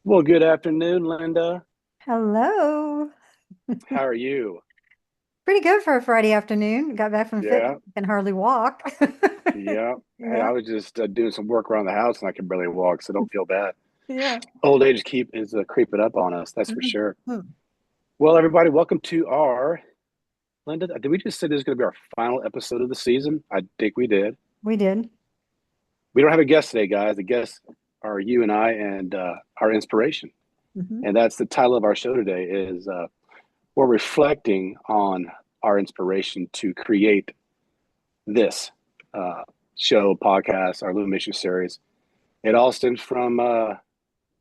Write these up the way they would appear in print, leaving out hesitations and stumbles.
Well, good afternoon, Linda. Hello. How are you? Pretty good for a Friday afternoon. Got back from fitness, Yeah, can hardly walk. yeah. Hey, Yeah, I was just doing some work around the house and I can barely walk, so don't feel bad. yeah. Old age keep is creeping up on us, that's for Mhm. sure. Well, everybody, welcome to our Linda. Did we just say this is going to be our final episode of the season? I think we did. We did. We don't have a guest today, guys. The guests are you and I and our inspiration, Hmm. and that's the title of our show today. Is we're reflecting on our inspiration to create this uh, show, podcast, our Illumination series. It all stems from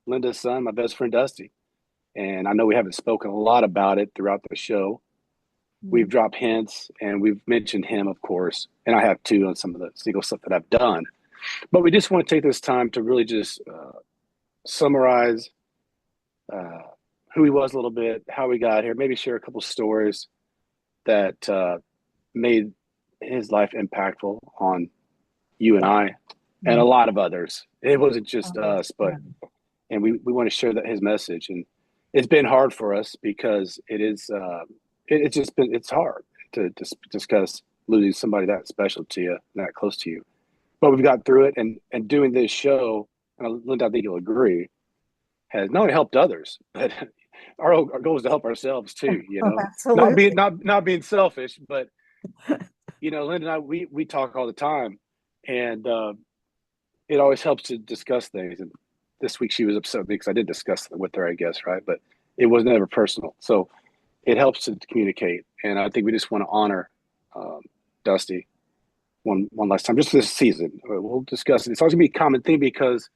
Linda's son, my best friend Dusty. And I know we haven't spoken a lot about it throughout the show. Yeah. We've dropped hints and we've mentioned him, of course, and I have too on some of the single stuff that I've done. But we just want to take this time to really just summarize uh, who he was a little bit, how we got here, maybe share a couple stories that made his life impactful on you and I and a Yeah. lot of others. It wasn't just Always. us, but Yeah. and we want to share that his message. And it's been hard for us because it is it's just been it's hard to discuss losing somebody that special to you, that close to you. But we've got through it, and doing this show, and Linda, I think you'll agree, has not only helped others, but our goal is to help ourselves too. You Oh, know, absolutely. not being selfish, but Linda and I we talk all the time, and it always helps to discuss things. And this week she was upset with me because I did discuss it with her, I guess, right? But it was never personal. So it helps to communicate. And I think we just want to honor um, Dusty one last time, just this season. We'll discuss it. It's always going to be a common thing because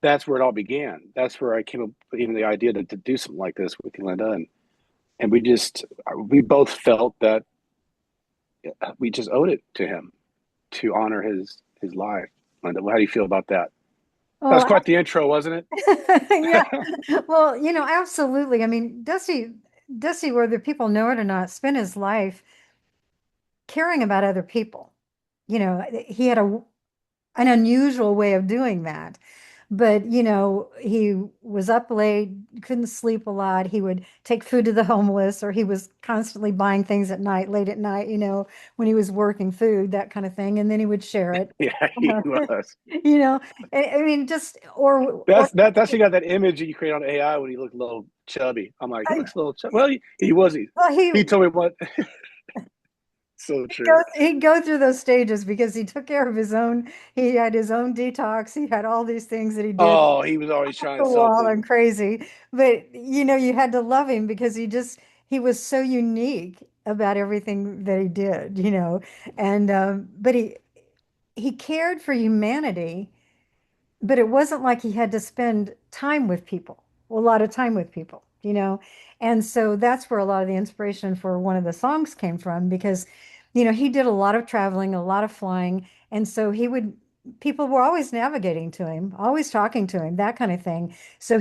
that's where it all began. That's where I came up with even the idea to do something like this with Linda. And we both felt that we just owed it to him to honor his life. Linda, how do you feel about that? That was Oh, quite the intro, wasn't yeah. it? Well, absolutely. I mean, Dusty, whether people know it or not, spent his life caring about other people. He had an unusual way of doing that. But, he was up late, couldn't sleep a lot. He would take food to the homeless, or he was constantly buying things at night, late at night, when he was working food, that kind of thing. And then he would share it. Yeah, he was. You know, I mean, just, or, That's you got that image that you create on AI when he looked a little chubby. I'm like, he I, looks a little chubby. Well, he was. well, He told me what. So true. he'd go through those stages because he took care of his own, he had his own detox. He had all these things that he did Oh, he was always trying the wall something. and crazy. But you had to love him because he was so unique about everything that he did, And but he cared for humanity, but it wasn't like he had to spend time with people, a lot of time with people. And so that's where a lot of the inspiration for one of the songs came from because, he did a lot of traveling, a lot of flying. And so people were always navigating to him, always talking to him, that kind of thing. So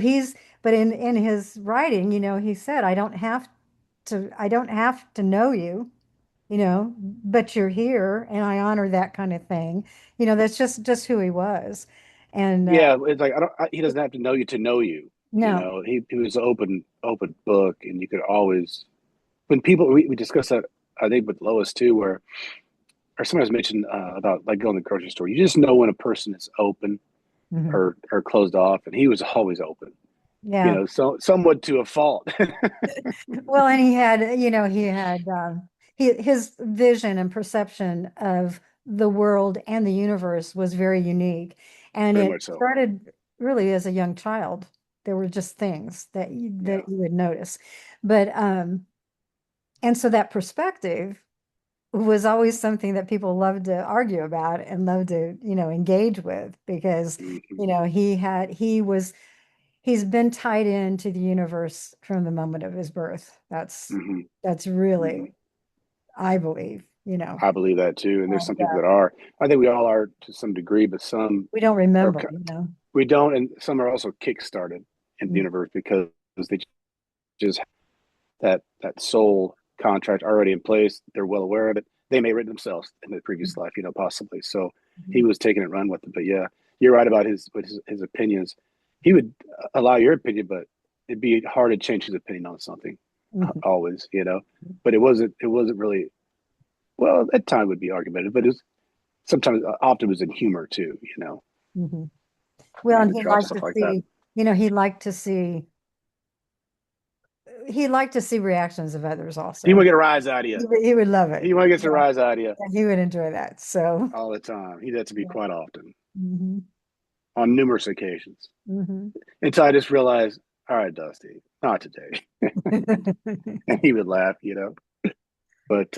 but in his writing, he said, I don't have to know you, but you're here and I honor that kind of thing. That's just who he was. And Yeah, it's like he doesn't have to know you to know you. no. He was an open book, and you could always when people we discussed that I think with Lois too, where or somebody mentioned about like going to the grocery store. You just know when a person is open Mhm. or closed off, and he was always open. Yeah. So somewhat to a fault. Well, and his vision and perception of the world and the universe was very unique. And Very it much so. started really as a young child. There were just things Yeah. that you would notice. But and so that perspective was always something that people loved to argue about and loved to, engage with because, Mm-hmm. he's been tied into the universe from the moment of his birth. Mm-hmm. That's Mm-hmm. really, I believe. I believe that too. And there's And some people that are. I think we all are to some degree, but some we don't are. remember. We don't, and some are also kick-started in the Mm, universe because they just that soul contract already in place. They're well aware of it. They may have written themselves in the mm, previous life, possibly. So he mhm. was taking it, run with it. But yeah, you're right about his opinions. he would allow your opinion, but it'd be hard to change his opinion on something Mhm. always, you know. But it wasn't really well. At time would be argumentative, but it was sometimes often it was in humor too, you know. Mhm. Well, And and to drop stuff like that. he liked to see, reactions of others He also. want to get a rise out of you. He would love it. He want to get some Yeah, rise out of you and he would enjoy that. So, all the time. He did to me yeah. quite often Hmm. on numerous occasions. Hmm. Until I just realized, all right, Dusty, not today. And he would laugh, you know. But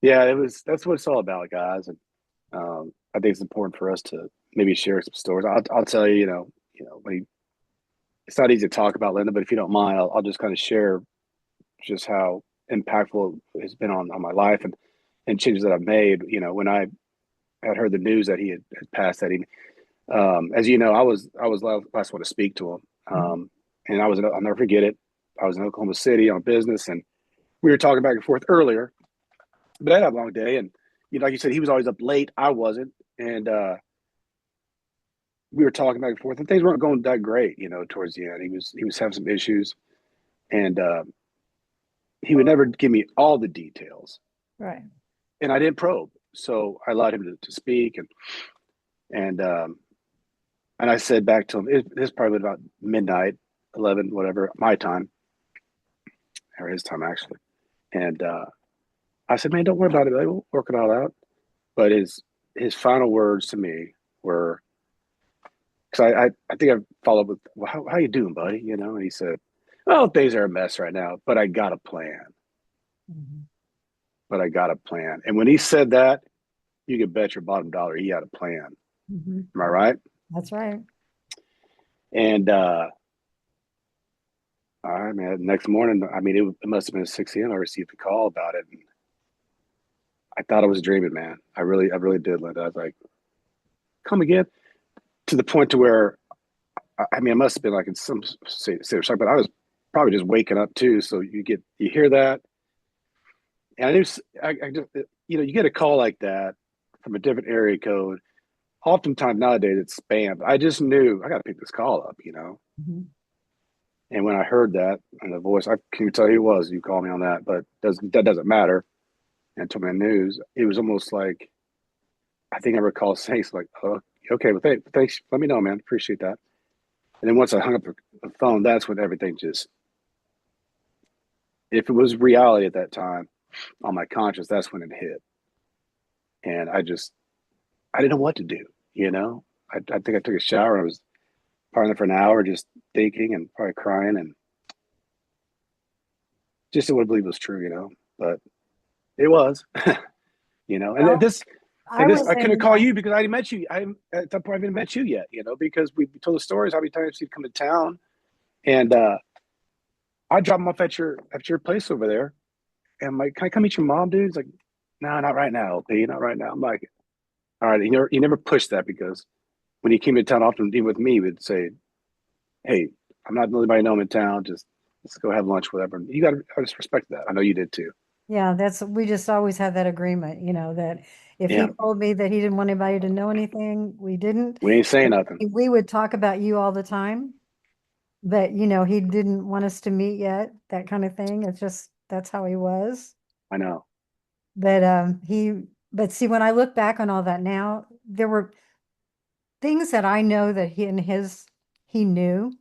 yeah, that's what it's all about, guys. And I think it's important for us to maybe share some stories. I'll tell you, when it's not easy to talk about Linda, but if you don't mind, I'll just kind of share just how impactful it has been on my life and changes that I've made. You know, when I had heard the news that he had passed that evening, as you know, I was last one to speak to him, and I'll never forget it. I was in Oklahoma City on business, and we were talking back and forth earlier. But I had a long day, and like you said, he was always up late. I wasn't, and we were talking back and forth, and things weren't going that great. Towards the end, he was having some issues, and he would never give me all the details, Right. and I didn't probe. So I allowed him to speak, and I said back to him, it's probably about midnight, 11, whatever, my time, or his time actually. And I said, man, don't worry about it. We'll work it all out. But his final words to me were, because I think I followed up with, well, how you doing, buddy? And he said, well, things are a mess right now, but I got a plan. Hmm. But I got a plan. And when he said that, you could bet your bottom dollar he had a plan. Hmm. Am I right? That's right. And all right, man. Next morning, I mean, it must have been 6 a.m. I received a call about it. And I thought I was dreaming, man. I really did, Linda. I was like, come again? To the point to where, I mean, I must have been like in some state of shock, but I was probably just waking up too. So you hear that, and I just, you get a call like that from a different area code. Oftentimes nowadays it's spam. But I just knew I got to pick this call up. Hmm. And when I heard that and the voice, I can tell you who it was. You called me on that, but that doesn't matter. And told me the news. It was almost like I think I recall saying like, "Oh, okay, well, thanks. Let me know, man. Appreciate that." And then once I hung up the phone, that's when everything just, if it was reality at that time on my conscience, that's when it hit. And I didn't know what to do. You know, I think I took a shower and I was probably there for an hour just thinking and probably crying and just didn't want to believe it was true. But it was, and Well, this, I and this, was I couldn't in, call you because I hadn't met you. At that point, I haven't met you yet, because we told the stories how many times you'd come to town. And I dropped him off at your place over there. And I'm like, can I come meet your mom, dude? He's like, no, not right now, LP, not right now. I'm like, all right. You never pushed that because when he came to town, often even with me, he would say, hey, I'm not letting anybody know I'm in town. Just let's go have lunch, whatever. And I just respect that. I know you did too. yeah, we just always had that agreement, that if he Yeah, told me that he didn't want anybody to know anything, we didn't. we ain't saying And nothing. we would talk about you all the time, but he didn't want us to meet yet, that kind of thing. It's just that's how he was. I know. But but see, when I look back on all that now, there were things that I know that he knew,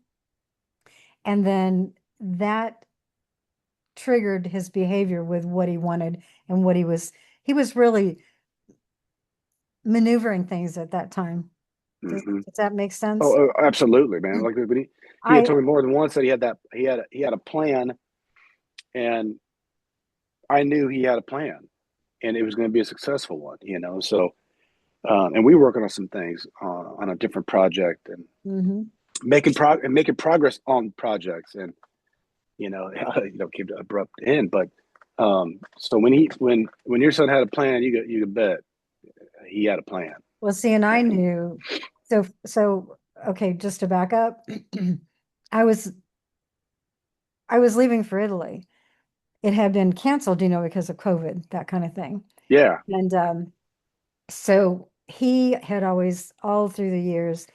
and then that triggered his behavior with what he wanted and he was really maneuvering things at that time. Hmm. Does that make sense? Oh, absolutely, man. Like when he had I told me more than once that he had a plan, and I knew he had a plan, and it was going to be a successful one. So, and we were working on some things on a different project and Mhm. making progress on projects, and came to abrupt end. But so when your son had a plan, you could bet he had a plan. Well, see, and I And knew, so okay, just to back up, I was I was leaving for Italy. It had been canceled, because of COVID, that kind of thing. yeah, And so he had always, all through the years,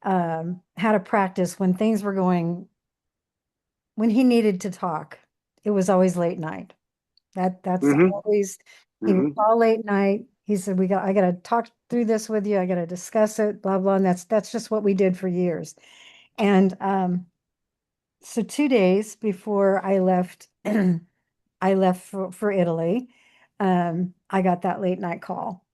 how to practice when things were going, when he needed to talk. It was always late night. That's Mm-hmm. always, he would Mm-hmm. call late night. He said, I got to talk through this with you. I got to discuss it, blah, blah. And that's just what we did for years. And so 2 days before I left, I left for Italy, I got that late night call.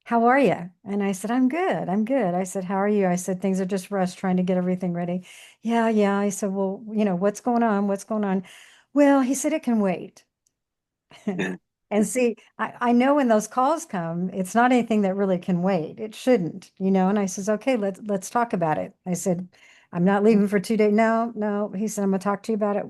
How are you? And I said, I'm good. I'm good. I said, how are you? I said, things are just rushed trying to get everything ready. Yeah, yeah. I said, well, what's going on? What's going on? Well, he said, it can wait. And see, I know when those calls come, it's not anything that really can wait. It shouldn't, And I says, okay, let's talk about it. I said, I'm not leaving for 2 days. No, no. He said, I'm gonna talk to you about it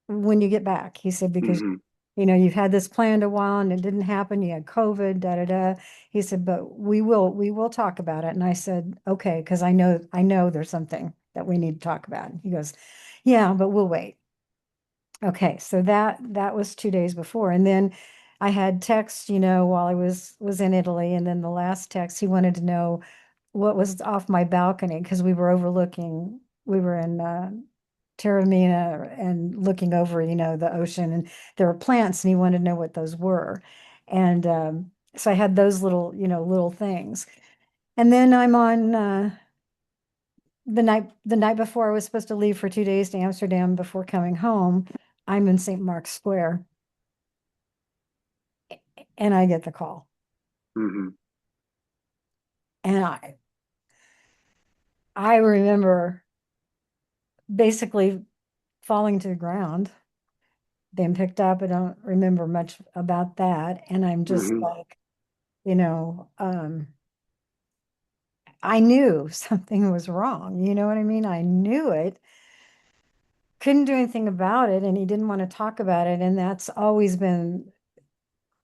when you get back. He said, because Mm-hmm. you've had this planned a while and it didn't happen. You had COVID, da da da. He said, but we will talk about it. And I said, okay, because I know there's something that we need to talk about. And he goes, yeah, but we'll wait. Okay, so that was 2 days before, and then I had text, while I was in Italy, and then the last text he wanted to know what was off my balcony because we were in Taormina and looking over, the ocean, and there were plants, and he wanted to know what those were, and so I had those little things, and then I'm on the night before I was supposed to leave for 2 days to Amsterdam before coming home. I'm in St. Mark's Square and I get the call. Mm-hmm. And I remember basically falling to the ground, being picked up. I don't remember much about that. And I'm just Mm-hmm. like, you know, I knew something was wrong. You know what I mean? I knew it. Couldn't do anything about it. And he didn't want to talk about it. And that's always been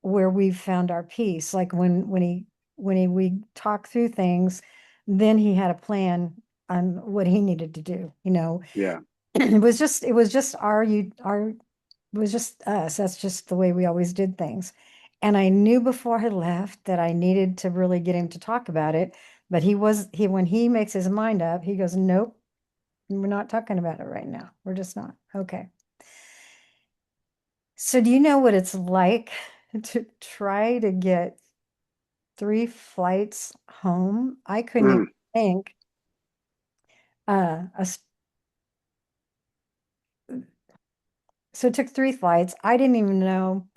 where we've found our peace. Like when we talk through things, then he had a plan on what he needed to do. Yeah. It was just it was just us. That's just the way we always did things. And I knew before I left that I needed to really get him to talk about it. But he when he makes his mind up, he goes, nope, we're not talking about it right now. We're just not. Okay. So do you know what it's like to try to get 3 flights home? I couldn't even Mm. think. Uh, a, s- so it took 3 flights. I didn't even know.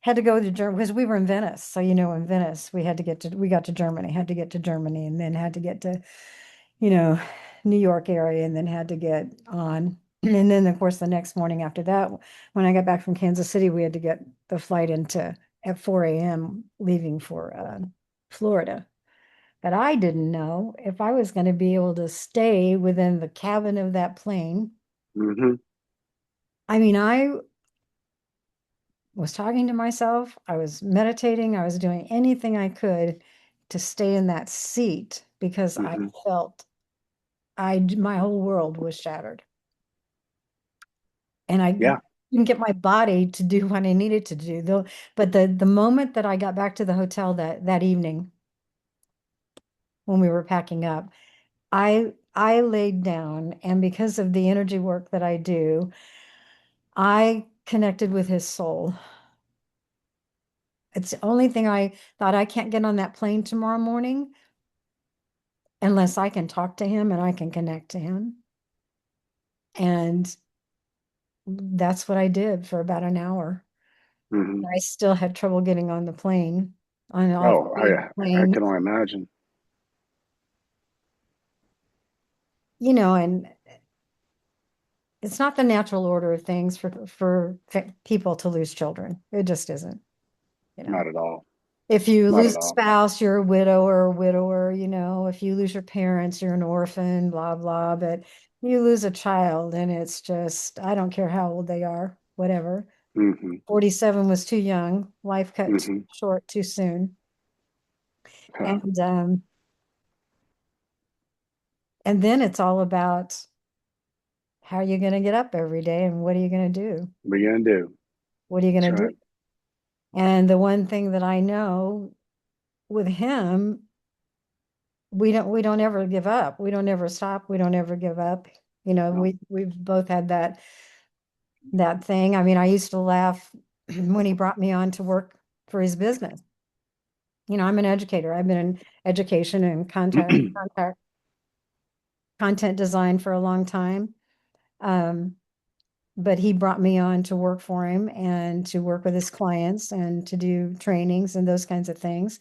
Had to go to Germany because we were in Venice. So in Venice, we got to Germany, had to get to Germany, and then had to get to, you know, New York area, and then had to get on. And then, of course, the next morning after that, when I got back from Kansas City, we had to get the flight into at 4 a.m. leaving for Florida. But I didn't know if I was going to be able to stay within the cabin of that plane. Mm-hmm. I mean, I was talking to myself, I was meditating, I was doing anything I could to stay in that seat because I Mm-hmm. felt my whole world was shattered. And I Yeah. didn't get my body to do what I needed to do. Though, but the moment that I got back to the hotel that evening when we were packing up, I laid down, and because of the energy work that I do, I connected with his soul. It's the only thing I thought. I can't get on that plane tomorrow morning unless I can talk to him and I can connect to him. And that's what I did for about an hour. Mm-hmm. I still had trouble getting on the plane, on all Oh, three of the I planes, can only imagine. and it's not the natural order of things for people to lose children. It just isn't, you know. Not at all. If you Not lose at a all. spouse, you're a widow or a widower, if you lose your parents, you're an orphan, blah, blah. But you lose a child, and it's just, I don't care how old they are, whatever. Mm-hmm. 47 was too young, life cut too Mm-hmm. short too soon. Huh. And then it's all about how you're going to get up every day and what are you going to do? What are you gonna do? What are you That's going to right. do? And the one thing that I know with him we don't ever give up. We don't ever stop. We don't ever give up. You know, No. we've both had that thing. I mean, I used to laugh when he brought me on to work for his business. You know, I'm an educator. I've been in education and content design for a long time. Um, but he brought me on to work for him and to work with his clients and to do trainings and those kinds of things.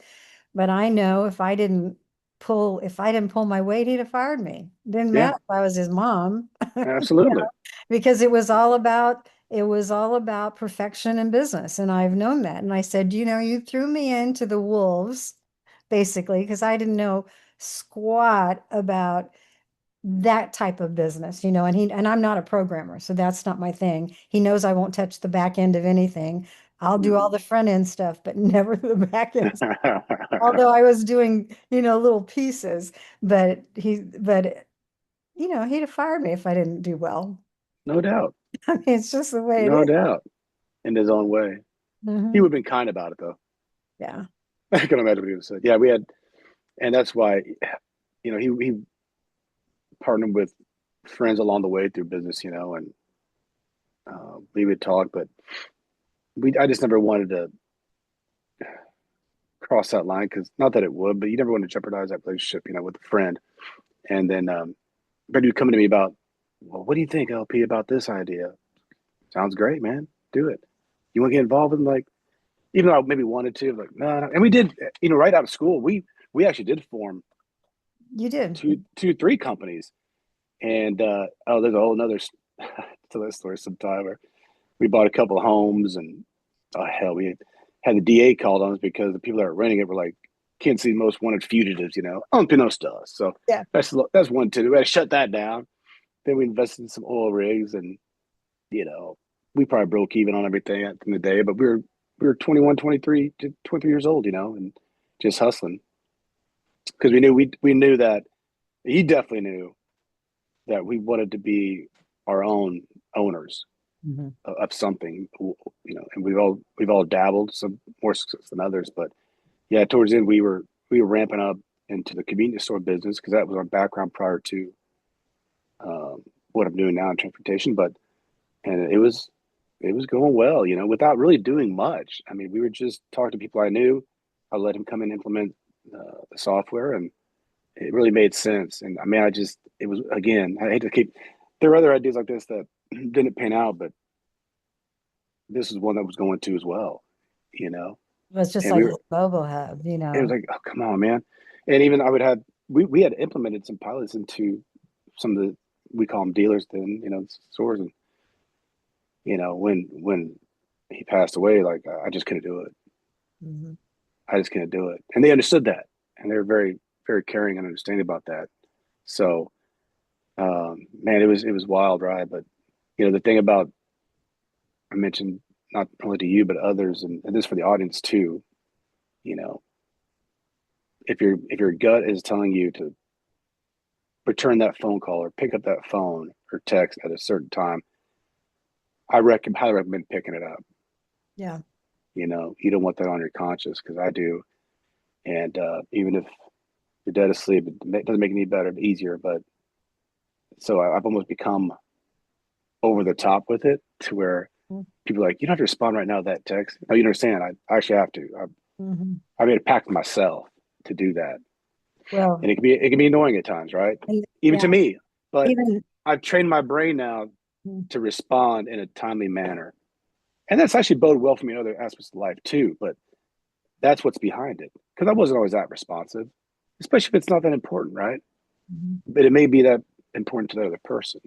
But I know if I didn't pull my weight, he'd have fired me. Didn't Yeah, matter if I was his mom, you know, absolutely. because it was all about perfection in business. And I've known that. And I said, you know, you threw me into the wolves, basically, because I didn't know squat about that type of business, you know, and I'm not a programmer, so that's not my thing. He knows I won't touch the back end of anything. I'll do all Mhm. the front end stuff, but never the back end. Although I was doing, you know, little pieces, but you know, he'd have fired me if I didn't do well. No doubt. I mean, it's just the way it No is. doubt. In his own way. He Hmm. would have been kind about it though. Yeah. I can imagine what he would have said. Yeah, we had, and that's why, he partnered with friends along the way through business, and we would talk, but I just never wanted to cross that line because not that it would, but you never want to jeopardize that relationship, with a friend. And then, but he'd come to me about, well, what do you think, LP, about this idea? Sounds great, man. Do it. You want to get involved in like, even though I maybe wanted to, like, no, no. And we did, right out of school, we actually did form You did. three companies. And there's a whole nother to that story sometime where we bought a couple of homes and oh hell, we had the DA called on us because the people that were renting it were like can't see most wanted fugitives, unbeknownst to us. So Yeah. that's one too. We had to shut that down. Then we invested in some oil rigs, and you know we probably broke even on everything at the end of the day. But we were 21, 23 years old, and just hustling because we knew that he definitely knew that we wanted to be our own owners Hmm. of something, and we've all dabbled, some more success than others, but yeah, towards the end we were ramping up into the convenience store business because that was our background prior to what I'm doing now in transportation. But and it was going well, without really doing much. I mean, we were just talking to people I knew. I let him come and implement the software, and it really made sense. And I mean, it was again. I hate to keep. There are other ideas like this that didn't pan out, but this is one that was going to as well, you know. It was just And like his mobile hub, you it was know. like, oh come on, man. And even I would have we had implemented some pilots into some of the we call them dealers then, stores, and when he passed away, like I just couldn't do it. Hmm. I just couldn't do it, and they understood that, and they were very very caring and understanding about that. So, man, it was wild ride, but the thing about I mentioned not only to you but others, and this for the audience too. You know, if your gut is telling you to return that phone call or pick up that phone or text at a certain time, highly recommend picking it up. Yeah. You don't want that on your conscience because I do. And even if you're dead asleep, it doesn't make it any better, easier. But so I've almost become over the top with it to where people are like, you don't have to respond right now to that text. No, you understand. I actually have to. Hmm. I made a pact with myself to do that. Well, And it can be annoying at times, right? and Even to yeah, me. But even I've trained my brain now to respond in a timely manner. And that's actually boded well for me in other aspects of life too. But that's what's behind it. Because I wasn't always that responsive, especially if it's not that important, right? Mhm. But it may be that important to the other person.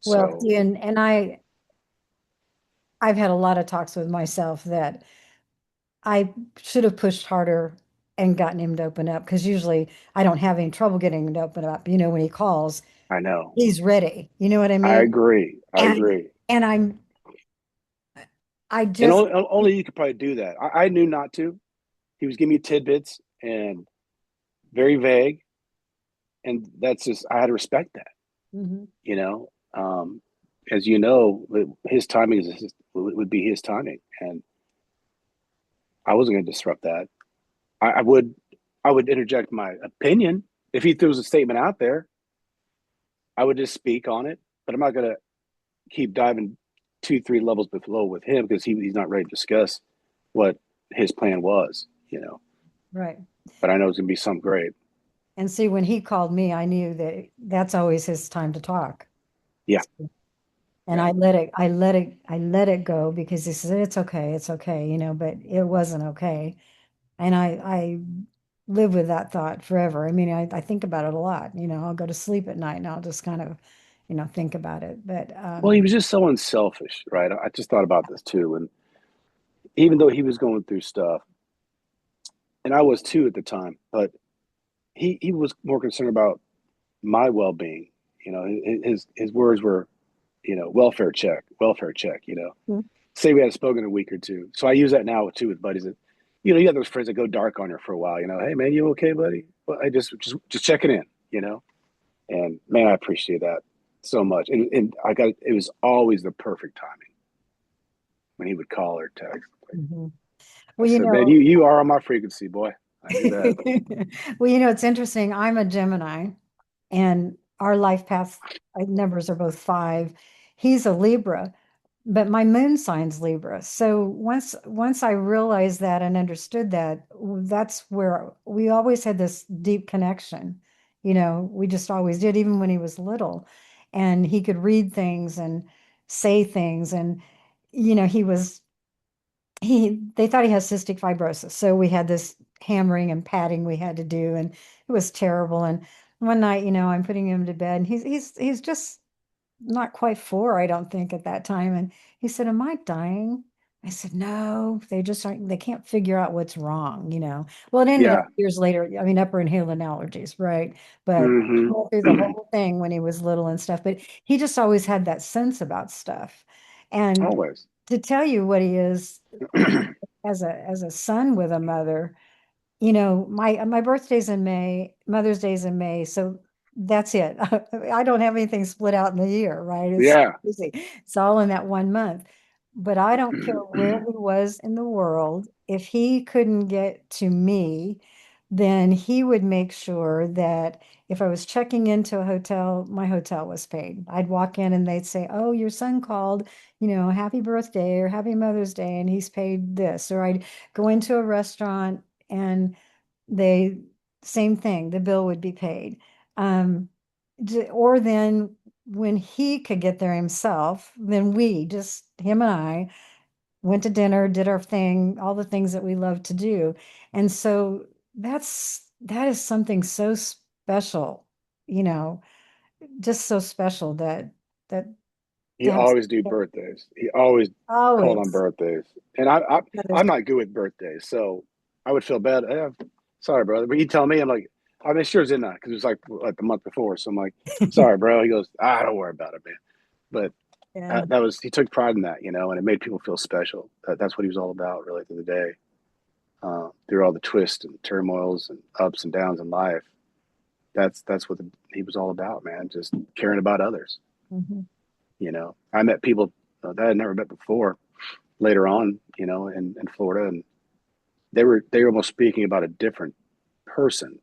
Well, So see, and I've had a lot of talks with myself that I should have pushed harder and gotten him to open up because usually I don't have any trouble getting him to open up. You know, when he calls, I know. he's ready. You know what I I mean? agree. I And agree. and I And just only you could probably do that. I knew not to. He was giving me tidbits and very vague. And that's just, I had to respect that, Mhm. you know. As you know, his timing would be his timing. And I wasn't going to disrupt that. I would I would interject my opinion. If he throws a statement out there, I would just speak on it. But I'm not going to keep diving two, three levels below with him because he's not ready to discuss what his plan was, you know. Right. But I know it's going to be something great. And see, when he called me, I knew that that's always his time to talk. Yeah, And yeah. I let it go because he said, it's okay, but it wasn't okay. And I live with that thought forever. I mean, I think about it a lot. I'll go to sleep at night and I'll just kind of, think about it. But Well, he was just so unselfish, right? I just thought about this too. And even though he was going through stuff, and I was too at the time, but he was more concerned about my well being. His words were, welfare check. Say we hadn't spoken in a week or two. So I use that now too with buddies. That, you have those friends that go dark on you for a while. Hey man, you okay, buddy? Well, I just checking in. And man, I appreciate that so much. And it was always the perfect timing when he would call or text. mhm. I Well, said, man, you are on my frequency, boy. I knew that. well, it's interesting. I'm a Gemini, and our life path numbers are both 5. He's a Libra, but my moon sign's Libra. So once I realized that and understood that, that's where we always had this deep connection. We just always did, even when he was little, and he could read things and say things, and he was they thought he has cystic fibrosis. So we had this hammering and patting we had to do, and it was terrible. And one night, I'm putting him to bed, and he's just not quite 4, I don't think, at that time. And he said, "Am I dying?" I said, "No, they just aren't, they can't figure out what's wrong." Well, it ended up Yeah. years later, I mean, upper inhalant allergies, right? But he Mm-hmm. went through the whole thing when he was little and stuff, but he just always had that sense about stuff. And Always. to tell you what he is, as a son with a mother, my birthday's in May, Mother's Day's in May, so that's it. I don't have anything split out in the year, right? It's Yeah. easy. It's all in that one month. But I don't care where he was in the world. If he couldn't get to me, then he would make sure that if I was checking into a hotel, my hotel was paid. I'd walk in and they'd say, "Oh, your son called, happy birthday or happy Mother's Day, and he's paid this." Or I'd go into a restaurant and they same thing, the bill would be paid. Um, or then when he could get there himself, then we just him and I went to dinner, did our thing, all the things that we love to do. And so that is something so special, you know, just so special that He to have always do birthdays. He always called on always birthdays. And I'm that not good with birthdays, so I would feel bad. Sorry, brother. But he'd tell me, I'm like, I mean, sure, didn't I? Because it was like the month before. So I'm like, is sorry, bro. He goes, don't worry about it, man. But yeah. he took pride in that, and it made people feel special. That's what he was all about, really, through the day, through all the twists and turmoils and ups and downs in life. That's what he was all about, man. Just caring about others. Mhm. I met people that I had never met before later on, in Florida, and they were almost speaking about a different person,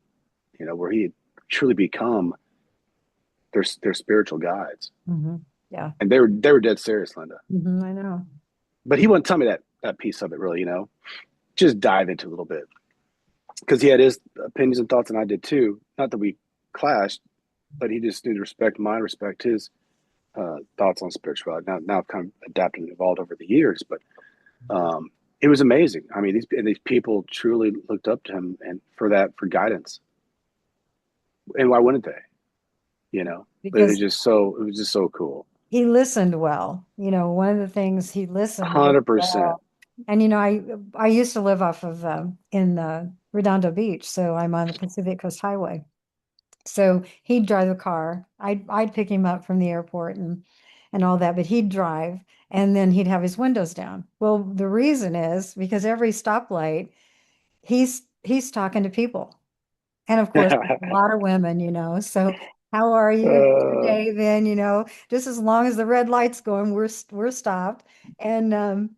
where he had truly become their spiritual guides, Mhm. Yeah. and they were dead serious, Linda. I know. But he wouldn't tell me that piece of it, really, just dive into a little bit because he had his opinions and thoughts, and I did too. Not that we clashed, but he just knew to respect mine, respect his thoughts on spirituality. Now I've kind of adapted and evolved over the years, but um, it was amazing. I mean, these people truly looked up to him and for guidance. And why wouldn't they? But Because it was just so cool. he listened well. One of the things he listened really 100%. well. And I used to live off of in Redondo Beach, so I'm on the Pacific Coast Highway. So he'd drive the car. I'd pick him up from the airport and all that, but he'd drive and then he'd have his windows down. Well, the reason is because every stoplight, he's talking to people. And of course, a lot of women. So how are you? How's your uh, day then? Just as long as the red light's going, we're stopped. And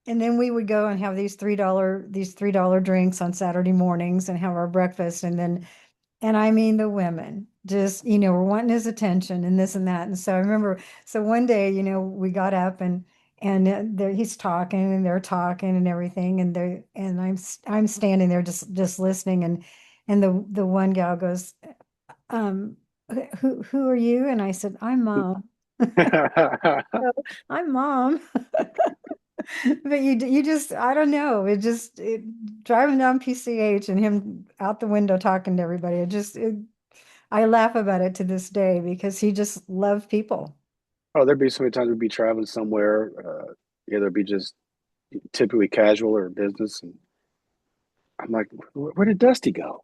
and then we would go and have these $3 drinks on Saturday mornings and have our breakfast. And I mean, the women just, were wanting his attention and this and that. And so I remember, so one day, we got up and there he's talking and they're talking and everything. And I'm standing there just listening. And the one gal goes, um, who are you? And I said, I'm mom. I'm mom. But you just, I don't know. Driving down PCH and him out the window talking to everybody. I laugh about it to this day because he just loved people. Oh, there'd be so many times we'd be traveling somewhere. Yeah, there'd be just typically casual or business, and I'm like, where did Dusty go?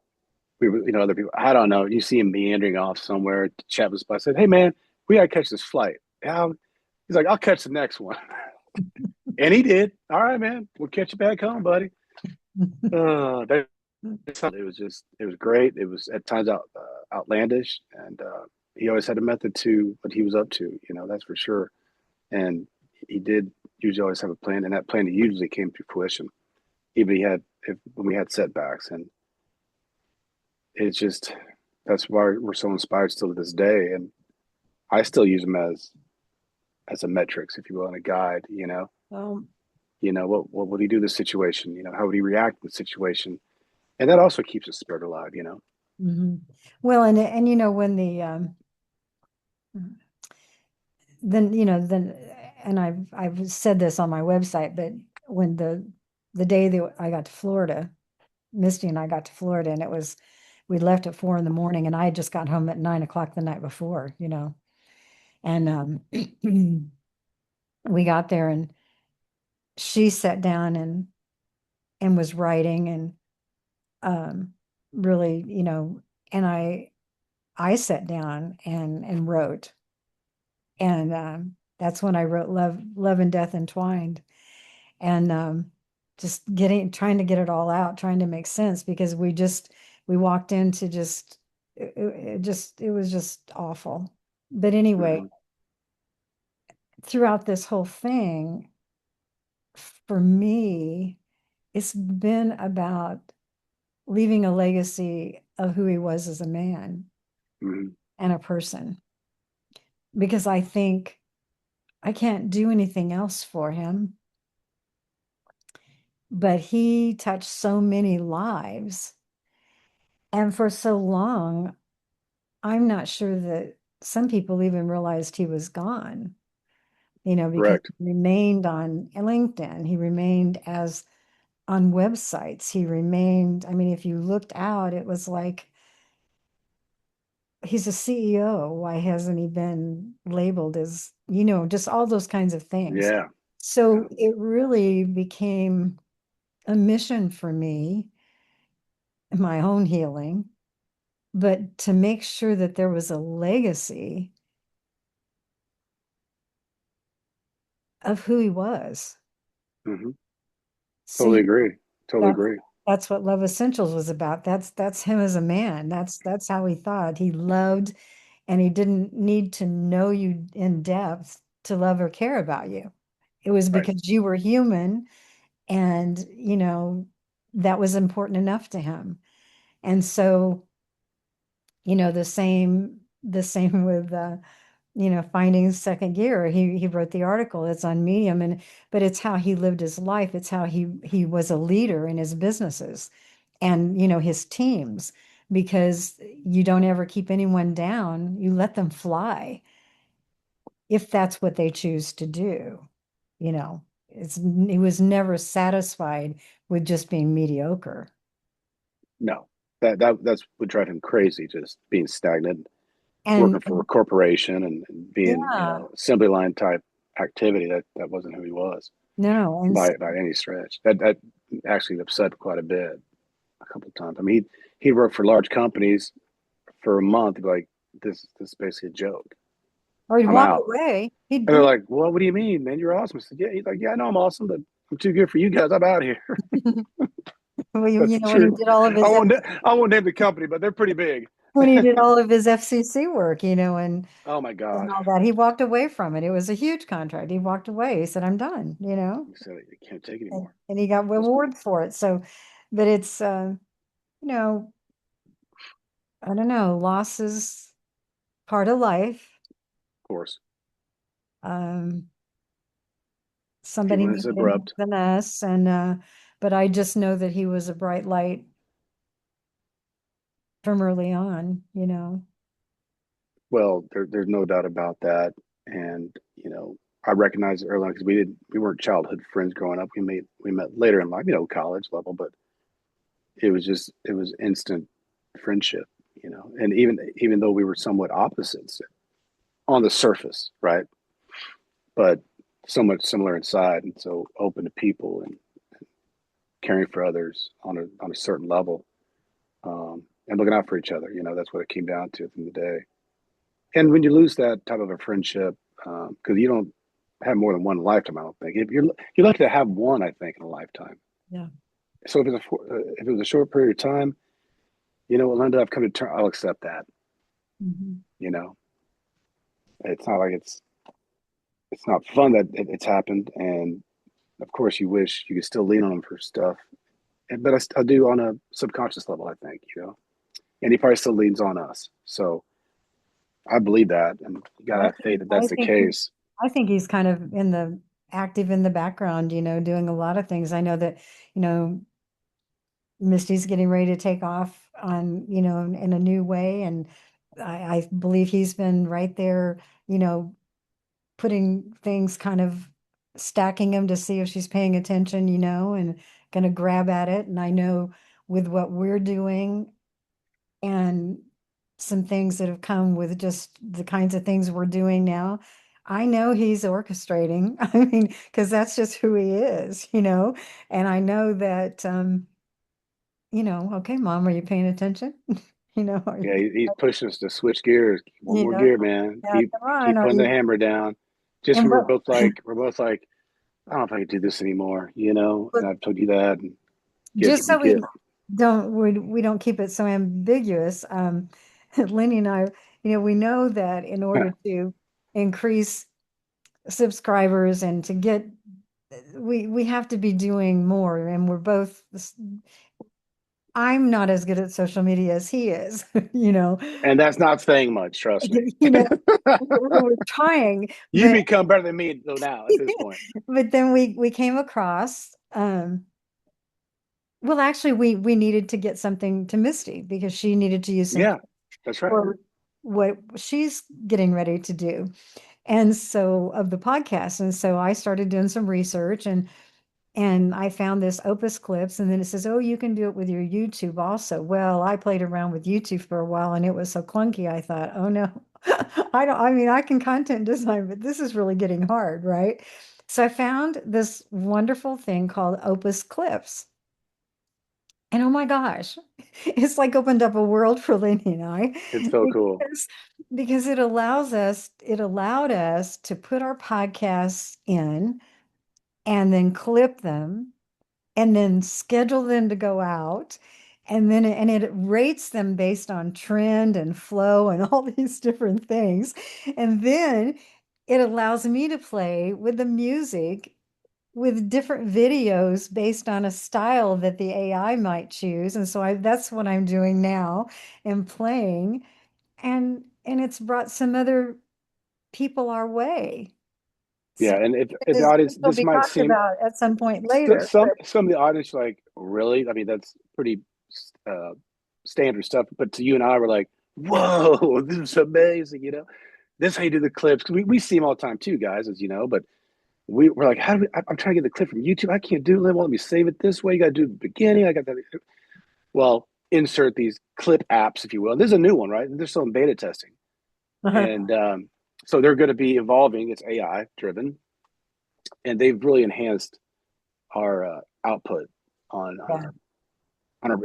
We were, other people. I don't know. You see him meandering off somewhere. Chat was. I said, "Hey, man, we gotta catch this flight." Yeah, he's like, "I'll catch the next one," and he did. All right, man. We'll catch you back home, buddy. That it was great. It was at times outlandish, and he always had a method to what he was up to. That's for sure. And he did usually always have a plan, and that plan usually came to fruition. Even when we had setbacks, and it's just that's why we're so inspired still to this day. And I still use him as a metrics, if you will, and a guide. Um, What would he do in this situation? How would he react in the situation? And that also keeps the spirit alive. mhm. Well, and when then and I've said this on my website, but when the day that I got to Florida, Misty and I got to Florida, and we left at 4 in the morning, and I had just got home at 9 o'clock the night before. And we got there, and she sat down and was writing, and really, and I sat down and wrote, and that's when I wrote Love and Death Entwined, and just trying to get it all out, trying to make sense, because we walked into it was just awful. But anyway, Mm-hmm. throughout this whole thing, for me, it's been about leaving a legacy of who he was as a man Mm-hmm. and a person, because I think I can't do anything else for him, but he touched so many lives. And for so long, I'm not sure that some people even realized he was gone, because Correct. he remained on LinkedIn, he remained as on websites, he remained, I mean, if you looked out, it was like, he's a CEO. Why hasn't he been labeled as, just all those kinds of things. Yeah. Yeah. So it really became a mission for me, my own healing, but to make sure that there was a legacy of who he was. Mm-hmm. So Totally agree. Totally that's agree. that's what Love Essentials was about. That's him as a man. That's how he thought. He loved, and he didn't need to know you in depth to love or care about you. It was Right. because you were human, and that was important enough to him. And so, the same with finding second gear. He wrote the article. It's on Medium, but it's how he lived his life. It's how he was a leader in his businesses and his teams, because you don't ever keep anyone down. You let them fly if that's what they choose to do. You know, he was never satisfied with just being mediocre. No, that's what drive him crazy, just being stagnant, And working for a corporation and being, yeah, assembly line type activity. That wasn't who he was no, by any stretch. That actually upset quite a bit a couple of times. I mean, he worked for large companies for a month, like this is basically a joke. or he'd I'm walk out. away. And they're like, well, what do you mean, man? You're awesome. I said, yeah. He's like, yeah, I know I'm awesome, but I'm too good for you guys. I'm out of here. Well, That's the when he truth. did all of I his, won't I won't name the company, but they're pretty big. when he did all of his FCC work, Oh my and God. all that. He walked away from it. It was a huge contract. He walked away. He said, "I'm done." He said, I can't take And, anymore. and he got Of awards for it. So, but it's, you know, I don't know, loss is part of life. course. Um, Somebody Everyone is needed him more abrupt. than us, and but I just know that he was a bright light from early on. Well, there's no doubt about that. And, I recognize it early on because we weren't childhood friends growing up. We met later in life, college level, but it was instant friendship, and even though we were somewhat opposites on the surface, right? But so much similar inside, and so open to people and caring for others on a certain level, and looking out for each other. That's what it came down to at the end of the day. And when you lose that type of a friendship, because you don't have more than one lifetime, I don't think. If you're lucky to have one, I think, in a lifetime. Yeah. So if it was a short period of time, you know what, Linda, I've come to terms. I'll accept that. Mhm. You know, it's not like it's not fun that it's happened, and of course, you wish you could still lean on them for stuff. But I do on a subconscious level, I think, and he probably still leans on us. So I believe that, and you gotta I have faith think that I that's the think he, case. I think he's kind of active in the background, doing a lot of things. I know that, you know, Misty's getting ready to take off on, in a new way. And I believe he's been right there, putting things kind of stacking them to see if she's paying attention, and going to grab at it. And I know with what we're doing and some things that have come with just the kinds of things we're doing now, I know he's orchestrating. I mean, because that's just who he is. And I know that, okay, Mom, are you paying attention? Are Yeah, you, he's pushing us to switch gears. One you more know, gear, man. yeah, Keep come on, keep are putting the you? hammer down. Just And when what, we're both like, I don't know if I can do this anymore, but And I've told you that, and get just what you so we get. don't keep it so ambiguous, Lenny and I, we know that in order to increase subscribers and to get we have to be doing more, and we're both, I'm not as good at social media as he is, you know. And that's not saying much, trust me. You know, we're trying, You but become better than me though now at this point. but then we came across, well, actually we needed to get something to Misty because she needed to use some Yeah, that's right. for what she's getting ready to do. And so of the podcast. And so I started doing some research, and I found this Opus Clips, and then it says, "Oh, you can do it with your YouTube also." Well, I played around with YouTube for a while, and it was so clunky. I thought, "Oh no, I mean, I can content design, but this is really getting hard, right?" So I found this wonderful thing called Opus Clips. And oh my gosh, it's like opened up a world for Lenny and I It's so cool. because, because it allowed us to put our podcasts in and then clip them and then schedule them to go out. And it rates them based on trend and flow and all these different things. And then it allows me to play with the music with different videos based on a style that the AI might choose. And so that's what I'm doing now and playing. And it's brought some other people our way. So Yeah, and if the this audience, will this be might talked seem about at some point later. some of the audience are like, really? I mean, that's pretty uh, standard stuff. But to you and I, we're like, whoa, this is amazing. This is how you do the clips. 'Cause we see them all the time too, guys, as you know. But we're like, how do we? I'm trying to get the clip from YouTube. I can't do it. Well, let me save it this way. You got to do the beginning. I got that. Well, insert these clip apps, if you will. This is a new one, right? They're still in beta testing, and so they're going to be evolving. It's AI driven, and they've really enhanced our output on Yeah. our.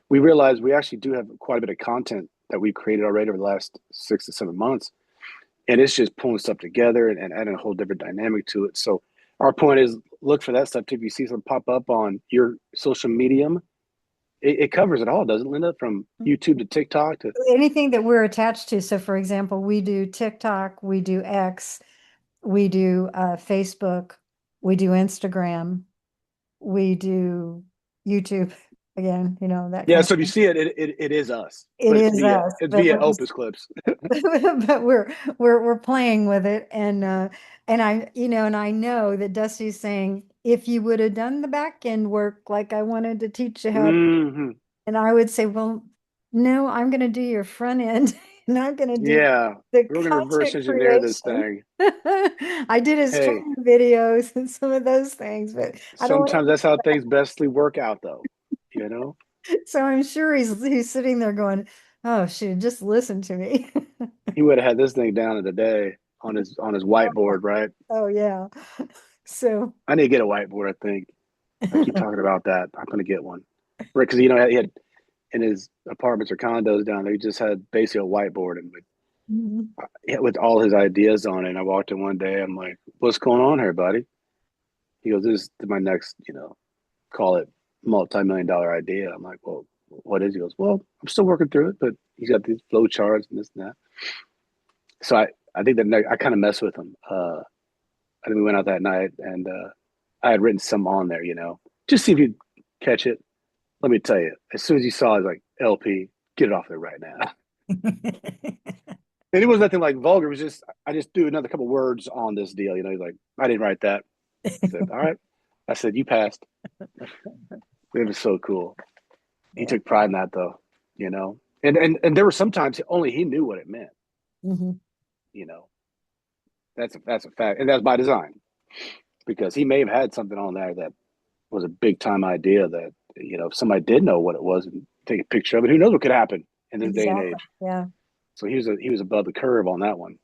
We realize we actually do have quite a bit of content that we've created already over the last 6 to 7 months, and it's just pulling stuff together and adding a whole different dynamic to it. So our point is, look for that stuff too. If you see something pop up on your social medium, it covers it all, doesn't it, Linda? From YouTube to TikTok to Anything that we're attached to. So, for example, we do TikTok, we do X, we do Facebook, we do Instagram, we do YouTube. Again, that yeah. kind So if you of. see it, it is us, It but is us, it's but via we're Opus Clips. but we're playing with it, and I know that Dusty's saying, if you would have done the back end work like I wanted to teach you how to, Hmm. and I would say, well, no, I'm going to do your front end, and I'm going to do Yeah, the we're gonna reverse content engineer this creation. thing. I did his Hey, training videos and some of those things, but I don't sometimes want that's how things bestly work out, though. You know, to. So I'm sure he's sitting there going, "Oh, shoot, just listen to me." he would have had this thing down in a day on his whiteboard, right? Oh yeah. So. I need to get a whiteboard. I think I keep talking about that. I'm gonna get one, right? Because he had in his apartments or condos down there, he just had basically a whiteboard and Mhm. with all his ideas on it. And I walked in one day. I'm like, "What's going on here, buddy?" He goes, "This is my next, call it multi-million-dollar idea." I'm like, "Well, what is?" He goes, "Well, I'm still working through it, but he's got these flow charts and this and that." So I think that I kind of mess with him. I think we went out that night and I had written some on there, just see if you'd catch it. Let me tell you, as soon as you saw it, like LP, get it off there right now. And it was nothing like vulgar. It was just I just threw another couple words on this deal. He's like, I didn't write that. I said, all right. I said, you passed. It was so cool. He Yeah. took pride in that though, And there were sometimes only he knew what it meant, Mhm. you know. That's a fact. And that's by design. Because he may have had something on there that was a big time idea that, if somebody did know what it was and take a picture of it, who knows what could happen in this day and Exactly. age. Yeah. So he was above the curve on that one.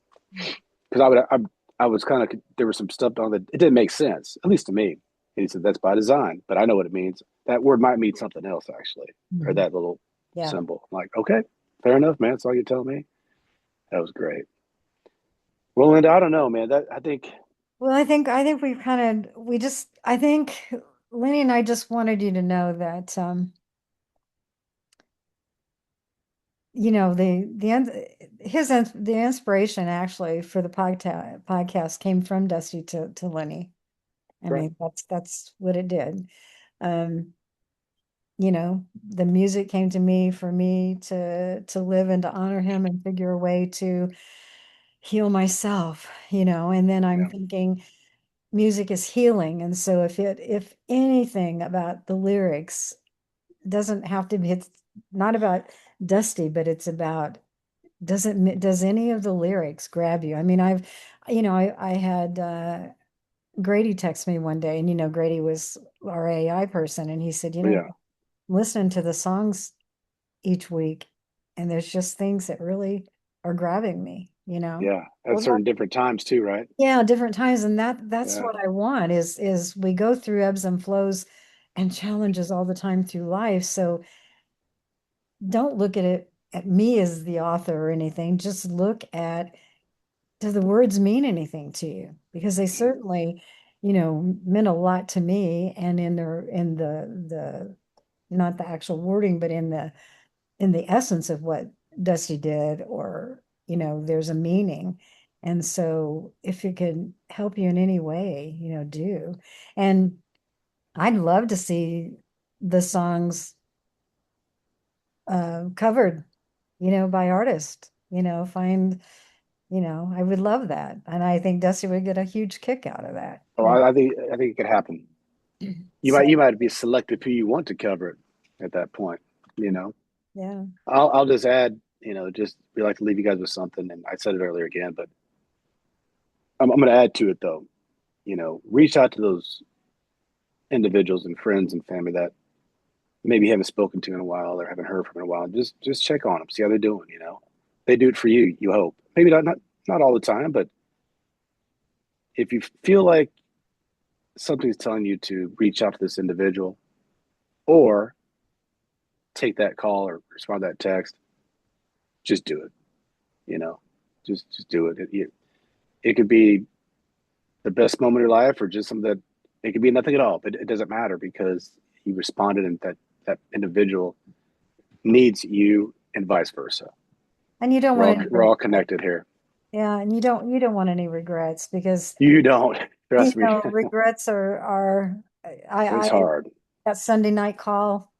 Because I was kind of there was some stuff on that it didn't make sense, at least to me. And he said that's by design, but I know what it means. That word might mean something else actually, or Mhm. that little Yeah. symbol. I'm like, okay, fair enough, man. That's all you tell me. That was great. Well, Linda, I don't know, man. That I think, Well, I think we just I think Lenny and I just wanted you to know that the inspiration actually for the podcast came from Dusty to Lenny. I right? mean, that's what it did. Um, the music came to me for me to live and to honor him and figure a way to heal myself, and then I'm Yeah, thinking music is healing. And so if anything about the lyrics doesn't have to be, it's not about Dusty, but it's about does any of the lyrics grab you? I mean, I had Grady text me one day, and Grady was our AI person, and he said, yeah, listening to the songs each week, and there's just things that really are grabbing me. yeah. At Well, certain different times too, right? yeah, different times, and that's Yeah, what I want is we go through ebbs and flows and challenges all the time through life. So don't look at it at me as the author or anything. Just look at, do the words mean anything to you? Because they certainly, meant a lot to me, and in the not the actual wording, but in the essence of what Dusty did, or, there's a meaning. And so if it can help you in any way, do. And I'd love to see the songs covered, by artists, I would love that. And I think Dusty would get a huge kick out of that. oh, I think it could happen. You So, might you might be selective who you want to cover it at that point. You know, yeah. I'll just add. Just we like to leave you guys with something, and I said it earlier again, but I'm going to add to it though. Reach out to those individuals and friends and family that maybe you haven't spoken to in a while or haven't heard from in a while. Just check on them, see how they're doing. They do it for you. You hope maybe not all the time, but if you feel like something's telling you to reach out to this individual or take that call or respond to that text, just do it. You know, just do it. It could be the best moment of your life or just something that it could be nothing at all, but it doesn't matter because you responded and that individual needs you and vice versa. And you don't We're want all any we're all regrets. connected here. Yeah, and you don't want any regrets because You don't you trust me. know regrets are It's I hard. that Sunday night call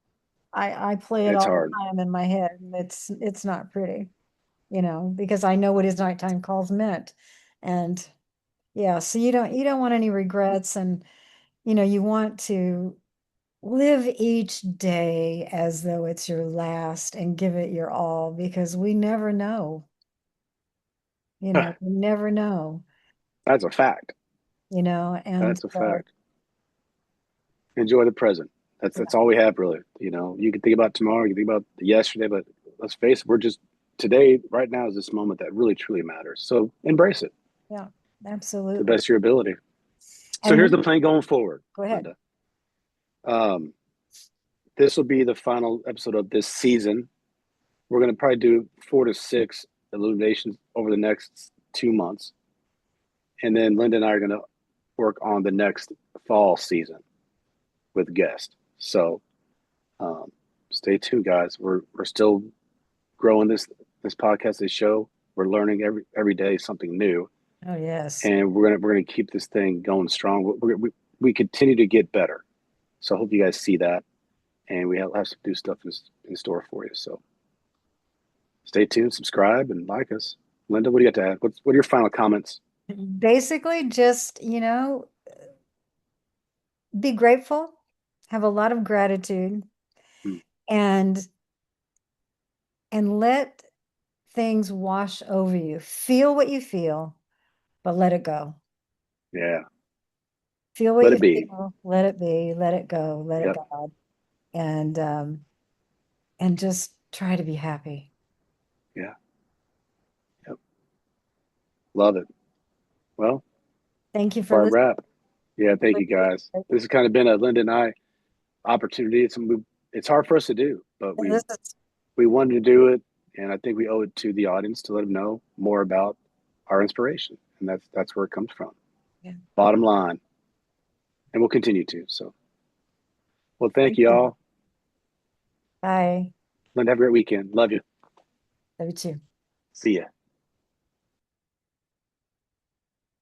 I play it It's all hard. the time in my head and it's not pretty, you know, because I know what his nighttime calls meant. And yeah, so you don't want any regrets and you know, you want to live each day as though it's your last and give it your all because we never know, you know, we never know, That's a fact. you know, and That's a fact. Enjoy the present. That's all we have really. You know, you can think about tomorrow, you can think about yesterday, but let's face it, we're just today, right now is this moment that really truly matters. So embrace it yeah, to the absolutely. best of your ability. So And here's the you, plan going forward, go ahead. Linda. Um, this will be the final episode of this season. We're going to probably do 4 to 6 illuminations over the next 2 months. And then Linda and I are going to work on the next fall season with guests. So um, stay tuned, guys. We're still growing this podcast, this show. We're learning every day something new, Oh, yes. and we're gonna keep this thing going strong. We continue to get better. So I hope you guys see that, and we have some new stuff in store for you. So stay tuned, subscribe, and like us. Linda, what do you got to add? What are your final comments? Basically, just, you know, be grateful, have a lot of gratitude, Hmm. and let things wash over you. Feel what you feel, but let it go. Yeah, Feel what let you it be. feel, let it be, let it go, let it Yep, God, and just try to be happy. yeah, yep. Love it. Well, Thank you for before I listening. wrap, yeah, thank you guys. This has kind of been a Linda and I opportunity. It's hard for us to do, but This is we wanted to do it, and I think we owe it to the audience to let them know more about our inspiration, and that's where it comes from. yeah. Bottom line, and we'll continue to. So, well, thank Thank you you. all. Bye. Linda, have a great weekend. Love you. Love you too. See ya.